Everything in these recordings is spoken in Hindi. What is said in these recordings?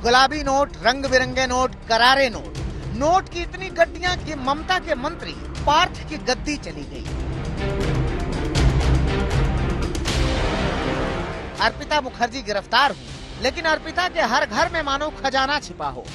गुलाबी नोट, रंग बिरंगे नोट, करारे नोट, नोट की इतनी गड्डियां कि ममता के मंत्री पार्थ की गद्दी चली गई। अर्पिता मुखर्जी गिरफ्तार हुई, लेकिन अर्पिता के हर घर में मानो खजाना छिपा हो।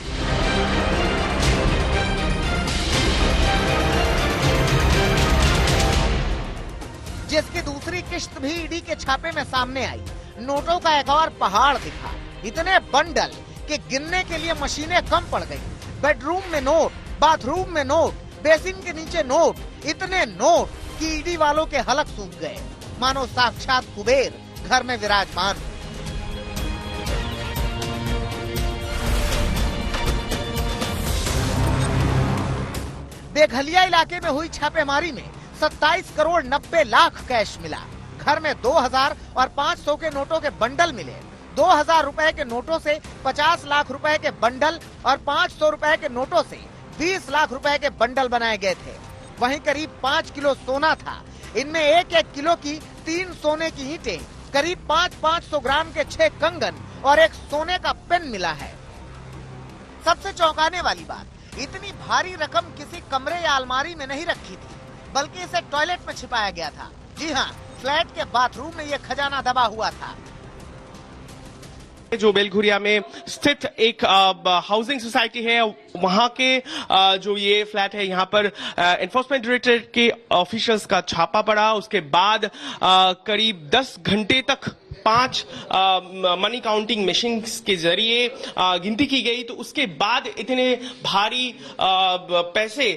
जिसकी दूसरी किश्त भी ईडी के छापे में सामने आई। नोटों का एक और पहाड़ दिखा, इतने बंडल कि गिनने के लिए मशीनें कम पड़ गई। बेडरूम में नोट, बाथरूम में नोट, बेसिन के नीचे नोट, इतने नोट कि ईडी वालों के हलक सूख गए, मानो साक्षात कुबेर घर में विराजमान। बेघलिया इलाके में हुई छापेमारी में 27 करोड़ 90 लाख कैश मिला। घर में 2000 और 500 के नोटों के बंडल मिले। 2000 रुपए के नोटों से 50 लाख रुपए के बंडल और 500 रुपए के नोटों से 20 लाख रुपए के बंडल बनाए गए थे। वहीं करीब 5 किलो सोना था। इनमें 1-1 किलो की 3 सोने की ईंटें, करीब 500 ग्राम के 6 कंगन और एक सोने का पेन मिला है। सबसे चौंकाने वाली बात, इतनी भारी रकम किसी कमरे या अलमारी में नहीं रखी थी, बल्कि इसे टॉयलेट में छिपाया गया था। जी हाँ, फ्लैट के बाथरूम में यह खजाना दबा हुआ था। जो बेलघुरिया में स्थित एक हाउसिंग सोसाइटी है, वहां के जो ये फ्लैट है, यहाँ पर एनफोर्समेंट डायरेक्टरेट के ऑफिशियल्स का छापा पड़ा। उसके बाद करीब 10 घंटे तक 5 मनी काउंटिंग मशीन के जरिए गिनती की गई। तो उसके बाद इतने भारी पैसे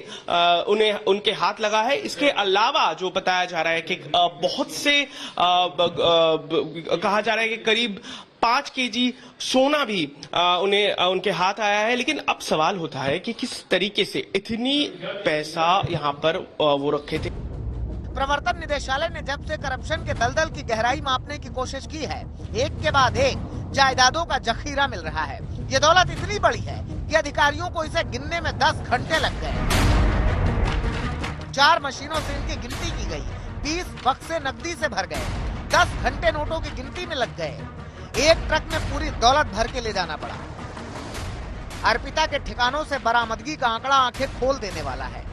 उनके हाथ लगा है। इसके अलावा जो बताया जा रहा है कि बहुत से कहा जा रहा है कि करीब 5 केजी सोना भी उनके हाथ आया है। लेकिन अब सवाल होता है कि किस तरीके से इतनी पैसा यहाँ पर वो रखे थे। प्रवर्तन निदेशालय ने जब से करप्शन के दलदल की गहराई मापने की कोशिश की है, एक के बाद एक जायदादों का जखीरा मिल रहा है। ये दौलत इतनी बड़ी है कि अधिकारियों को इसे गिनने में 10 घंटे लग गए। 4 मशीनों से इनकी गिनती की गई। 20 बक्से नकदी से भर गए। 10 घंटे नोटों की गिनती में लग गए। एक ट्रक में पूरी दौलत भर के ले जाना पड़ा। अर्पिता के ठिकानों से बरामदगी का आंकड़ा आंखें खोल देने वाला है।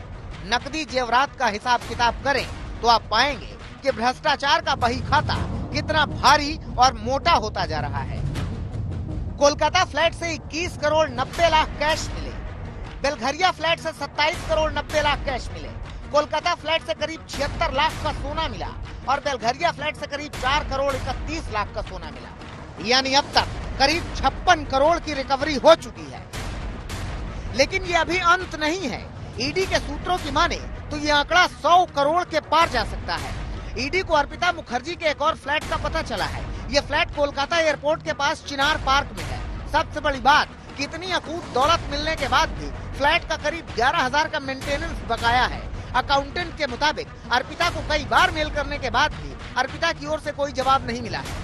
नकदी जेवरात का हिसाब किताब करें तो आप पाएंगे कि भ्रष्टाचार का बही खाता कितना भारी और मोटा होता जा रहा है। कोलकाता फ्लैट से 21 करोड़ 90 लाख कैश मिले। बेलघरिया फ्लैट से 27 करोड़ 90 लाख कैश मिले। कोलकाता फ्लैट से करीब 76 लाख का सोना मिला और बेलघरिया फ्लैट से करीब 4 करोड़ 31 लाख का सोना मिला। यानी अब तक करीब 56 करोड़ की रिकवरी हो चुकी है। लेकिन ये अभी अंत नहीं है। ईडी के सूत्रों की माने तो ये आंकड़ा 100 करोड़ के पार जा सकता है। ईडी को अर्पिता मुखर्जी के एक और फ्लैट का पता चला है। ये फ्लैट कोलकाता एयरपोर्ट के पास चिनार पार्क में है। सबसे बड़ी बात, कितनी अकूत दौलत मिलने के बाद भी फ्लैट का करीब 11,000 का मेंटेनेंस बकाया है। अकाउंटेंट के मुताबिक अर्पिता को कई बार मेल करने के बाद भी अर्पिता की ओर से कोई जवाब नहीं मिला है।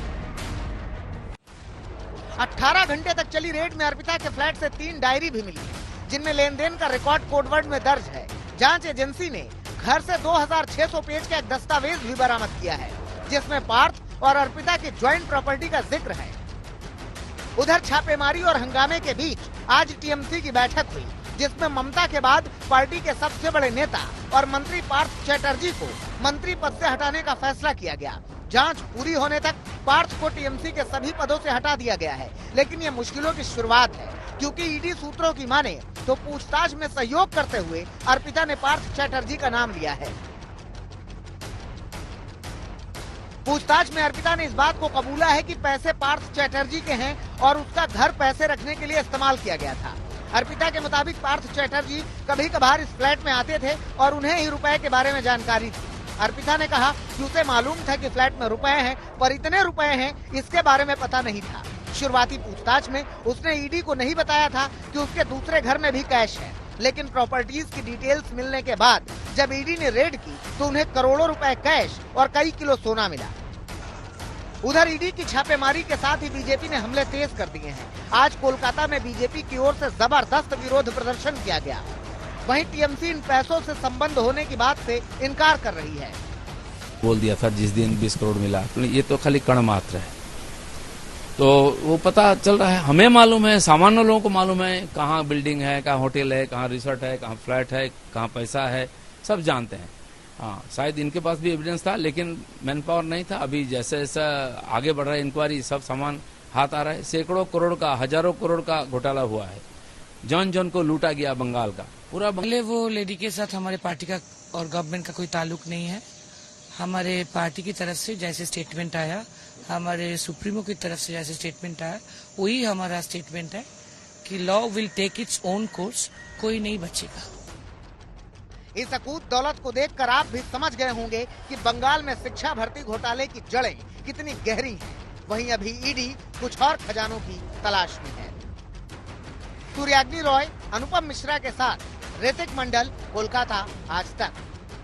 18 घंटे तक चली रेड में अर्पिता के फ्लैट से 3 डायरी भी मिली, जिनमें लेन देन का रिकॉर्ड कोडवर्ड में दर्ज है। जांच एजेंसी ने घर से 2600 पेज का एक दस्तावेज भी बरामद किया है, जिसमें पार्थ और अर्पिता की ज्वाइंट प्रॉपर्टी का जिक्र है। उधर छापेमारी और हंगामे के बीच आज टीएमसी की बैठक हुई, जिसमें ममता के बाद पार्टी के सबसे बड़े नेता और मंत्री पार्थ चैटर्जी को मंत्री पद से हटाने का फैसला किया गया। जांच पूरी होने तक पार्थ को टीएमसी के सभी पदों से हटा दिया गया है। लेकिन ये मुश्किलों की शुरुआत है, क्योंकि ईडी सूत्रों की माने तो पूछताछ में सहयोग करते हुए अर्पिता ने पार्थ चैटर्जी का नाम लिया है। पूछताछ में अर्पिता ने इस बात को कबूला है कि पैसे पार्थ चैटर्जी के हैं और उसका घर पैसे रखने के लिए इस्तेमाल किया गया था। अर्पिता के मुताबिक पार्थ चैटर्जी कभी कभार इस फ्लैट में आते थे और उन्हें ही रुपए के बारे में जानकारी थी। अर्पिता ने कहा कि उसे मालूम था कि फ्लैट में रुपए हैं, पर इतने रुपए हैं इसके बारे में पता नहीं था। शुरुआती पूछताछ में उसने ईडी को नहीं बताया था कि उसके दूसरे घर में भी कैश है। लेकिन प्रॉपर्टीज की डिटेल्स मिलने के बाद जब ईडी ने रेड की तो उन्हें करोड़ों रुपए कैश और कई किलो सोना मिला। उधर ईडी की छापेमारी के साथ ही बीजेपी ने हमले तेज कर दिए हैं। आज कोलकाता में बीजेपी की ओर से जबरदस्त विरोध प्रदर्शन किया गया। वहीं टीएमसी इन पैसों से संबंध होने की बात से इनकार कर रही है। बोल दिया था जिस दिन 20 करोड़ मिला, तो ये तो खाली कण मात्र है। तो वो पता चल रहा है, हमें मालूम है, सामान्य लोगों को मालूम है कहाँ बिल्डिंग है, कहाँ होटल है, कहाँ रिसोर्ट है, कहाँ फ्लैट है, कहाँ पैसा है, सब जानते हैं। हाँ, शायद इनके पास भी एविडेंस था, लेकिन मैन पावर नहीं था। अभी जैसे जैसा आगे बढ़ रहा है इंक्वायरी, सब सामान हाथ आ रहा है। सैकड़ों करोड़ का, हजारों करोड़ का घोटाला हुआ है। जॉन जॉन को लूटा गया बंगाल का पूरा। पहले वो लेडी के साथ हमारे पार्टी का और गवर्नमेंट का कोई ताल्लुक नहीं है। हमारे पार्टी की तरफ से जैसे स्टेटमेंट आया, हमारे सुप्रीमो की तरफ से जैसे स्टेटमेंट आया, वही हमारा स्टेटमेंट है कि law will take its own course, कोई नहीं बचेगा। इस अकूत दौलत को देखकर आप भी समझ गए होंगे कि बंगाल में शिक्षा भर्ती घोटाले की जड़ें कितनी गहरी हैं। वहीं अभी ईडी कुछ और खजानों की तलाश में है। सूर्याग्नि रॉय, अनुपम मिश्रा के साथ ऋतिक मंडल, कोलकाता, आज तक।